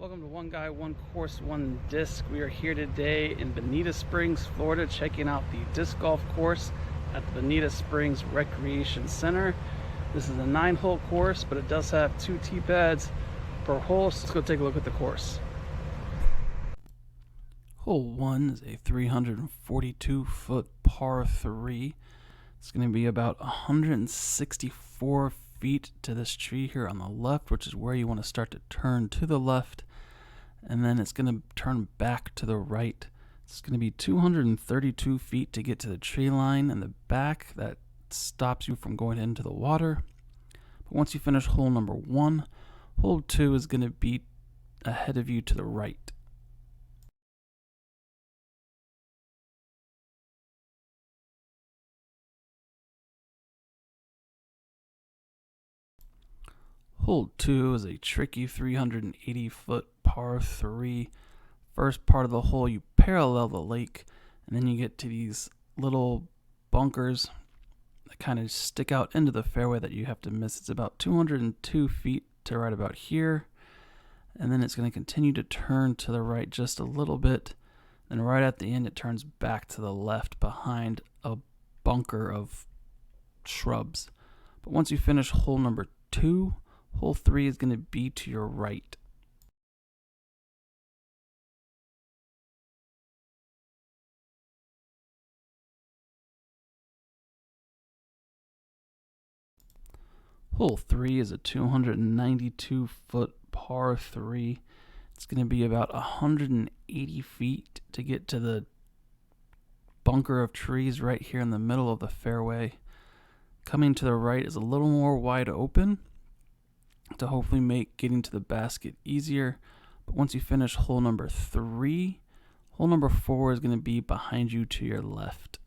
Welcome to One Guy, One Course, One Disc. We are here today in Bonita Springs, Florida, checking out the disc golf course at the Bonita Springs Recreation Center. This is a 9-hole course, but it does have 2 tee pads per hole. So let's go take a look at the course. Hole 1 is a 342-foot par 3. It's going to be about 164 feet to this tree here on the left, which is where you want to start to turn to the left, and then it's going to turn back to the right. It's going to be 232 feet to get to the tree line in the back. That stops you from going into the water. But once you finish hole number 1, hole 2 is going to be ahead of you to the right. Hole 2 is a tricky 380-foot par 3. First part of the hole, you parallel the lake, and then you get to these little bunkers that kind of stick out into the fairway that you have to miss. It's about 202 feet to right about here, and then it's going to continue to turn to the right just a little bit. Then right at the end, it turns back to the left behind a bunker of shrubs. But once you finish hole number 2, hole 3 is going to be to your right. Hole 3 is a 292-foot par 3. It's going to be about 180 feet to get to the bunker of trees right here in the middle of the fairway. Coming to the right is a little more wide open to hopefully make getting to the basket easier. But once you finish hole number 3, hole number 4 is going to be behind you to your left.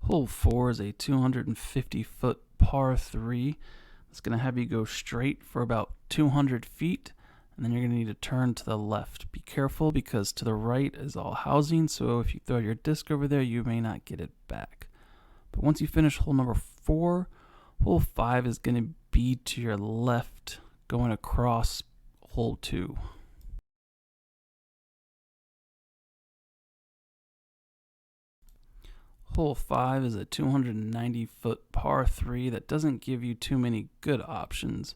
Hole 4 is a 250-foot par 3. It's going to have you go straight for about 200 feet. And then you're going to need to turn to the left. Be careful because to the right is all housing, so if you throw your disc over there, you may not get it back. But once you finish hole number 4, hole 5 is going to be to your left, going across hole 2. Hole 5 is a 290-foot par 3 that doesn't give you too many good options.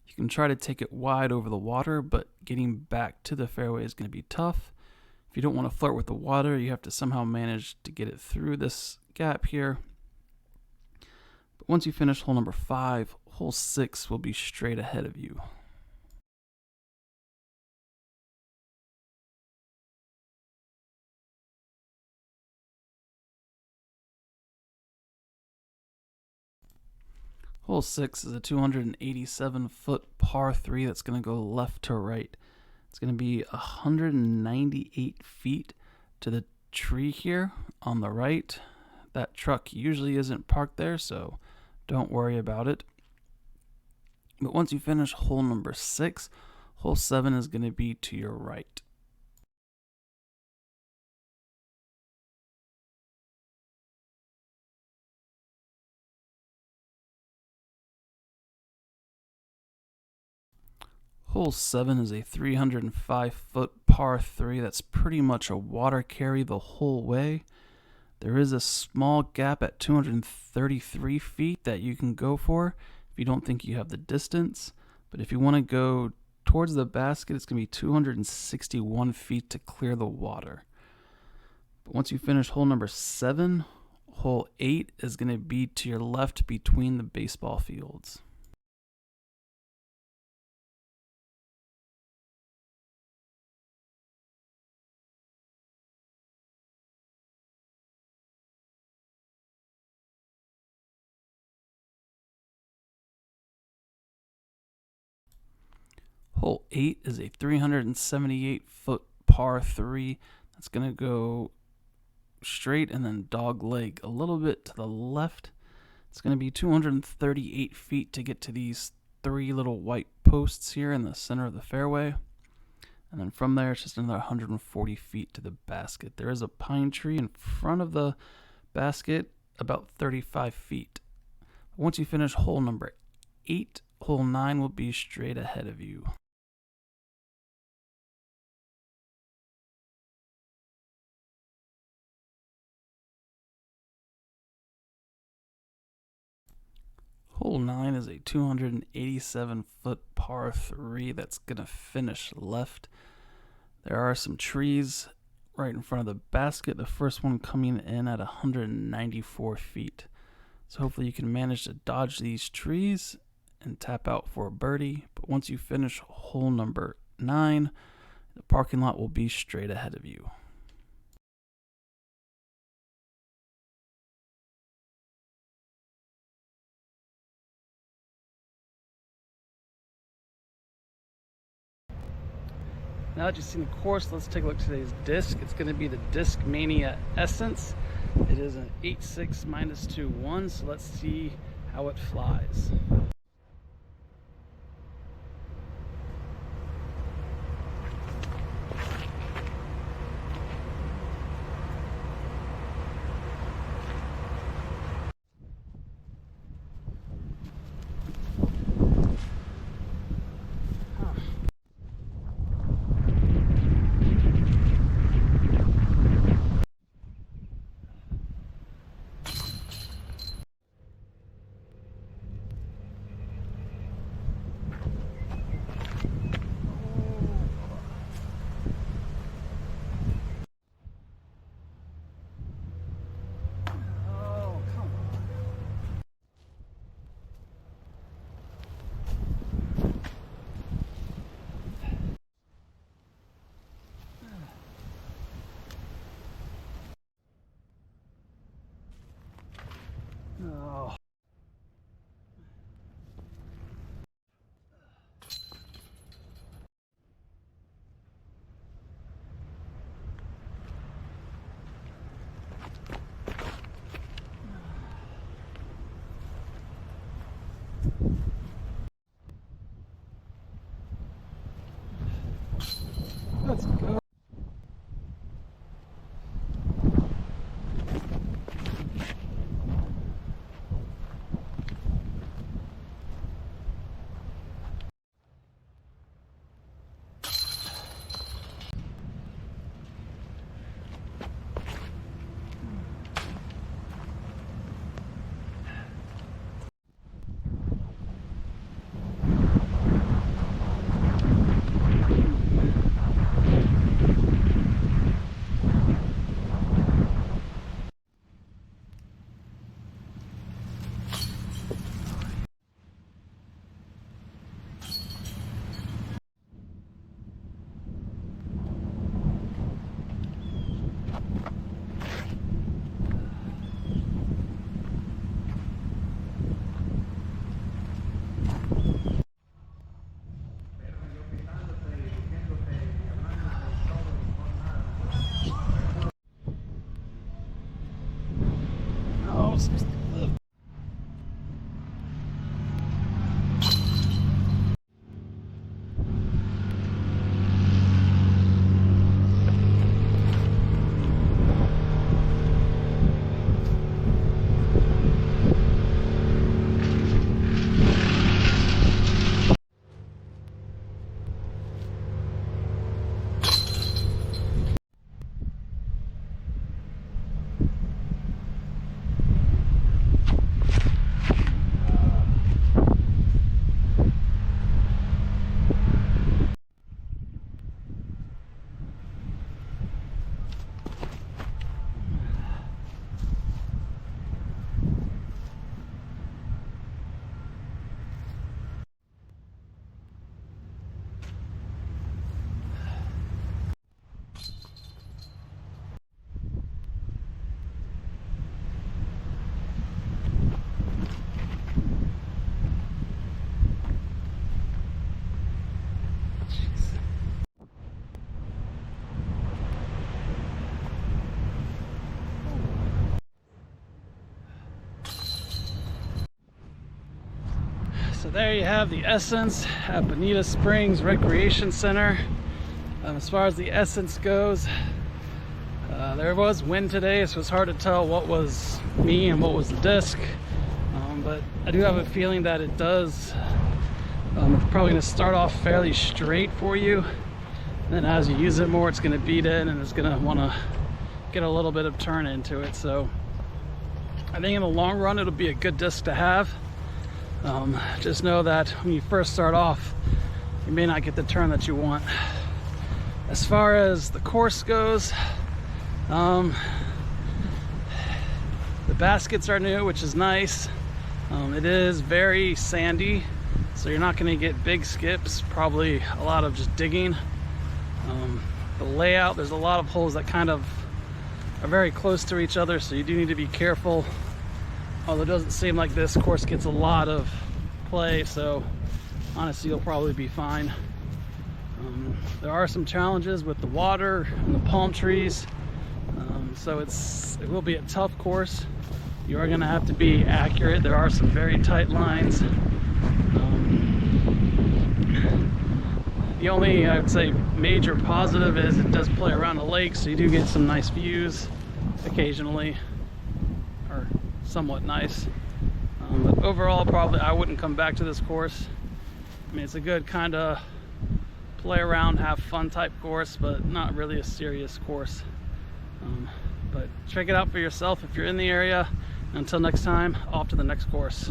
You can try to take it wide over the water, but getting back to the fairway is going to be tough. If you don't want to flirt with the water, you have to somehow manage to get it through this gap here. But once you finish hole number 5, hole 6 will be straight ahead of you. Hole 6 is a 287-foot par 3 that's going to go left to right. It's going to be 198 feet to the tree here on the right. That truck usually isn't parked there, so don't worry about it. But once you finish hole number 6, hole 7 is going to be to your right. Hole 7 is a 305-foot par 3 that's pretty much a water carry the whole way. There is a small gap at 233 feet that you can go for if you don't think you have the distance. But if you want to go towards the basket, it's going to be 261 feet to clear the water. But once you finish hole number 7, hole 8 is going to be to your left between the baseball fields. Hole 8 is a 378-foot par 3 that's going to go straight and then dog leg a little bit to the left. It's going to be 238 feet to get to these 3 little white posts here in the center of the fairway. And then from there, it's just another 140 feet to the basket. There is a pine tree in front of the basket about 35 feet. Once you finish hole number 8, hole 9 will be straight ahead of you. Hole 9 is a 287-foot par 3 that's going to finish left. There are some trees right in front of the basket, the first one coming in at 194 feet. So hopefully you can manage to dodge these trees and tap out for a birdie. But once you finish hole number 9, the parking lot will be straight ahead of you. Now that you've seen the course, let's take a look at today's disc. It's going to be the Disc Mania Essence. It is an 8.6 -2-1, so let's see how it flies. Oh. Let's go. So there you have the Essence at Bonita Springs Recreation Center. As far as the Essence goes, There was wind today, so it's hard to tell what was me and what was the disc. But I do have a feeling that it does. It's probably going to start off fairly straight for you. Then as you use it more, it's going to beat in and it's going to want to get a little bit of turn into it. So I think in the long run, it'll be a good disc to have. Just know that when you first start off, you may not get the turn that you want. As far as the course goes, the baskets are new, which is nice. It is very sandy, so you're not going to get big skips, probably a lot of just digging. The layout, there's a lot of holes that kind of are very close to each other, so you do need to be careful. Although it doesn't seem like this course gets a lot of play, so honestly you'll probably be fine. There are some challenges with the water and the palm trees, so it will be a tough course. You are going to have to be accurate. There are some very tight lines. The only, I would say, major positive is it does play around the lake, so you do get some nice views occasionally, or somewhat nice. But overall, probably I wouldn't come back to this course. I mean, it's a good kind of play around, have fun type course, but not really a serious course. But check it out for yourself if you're in the area. Until next time, off to the next course.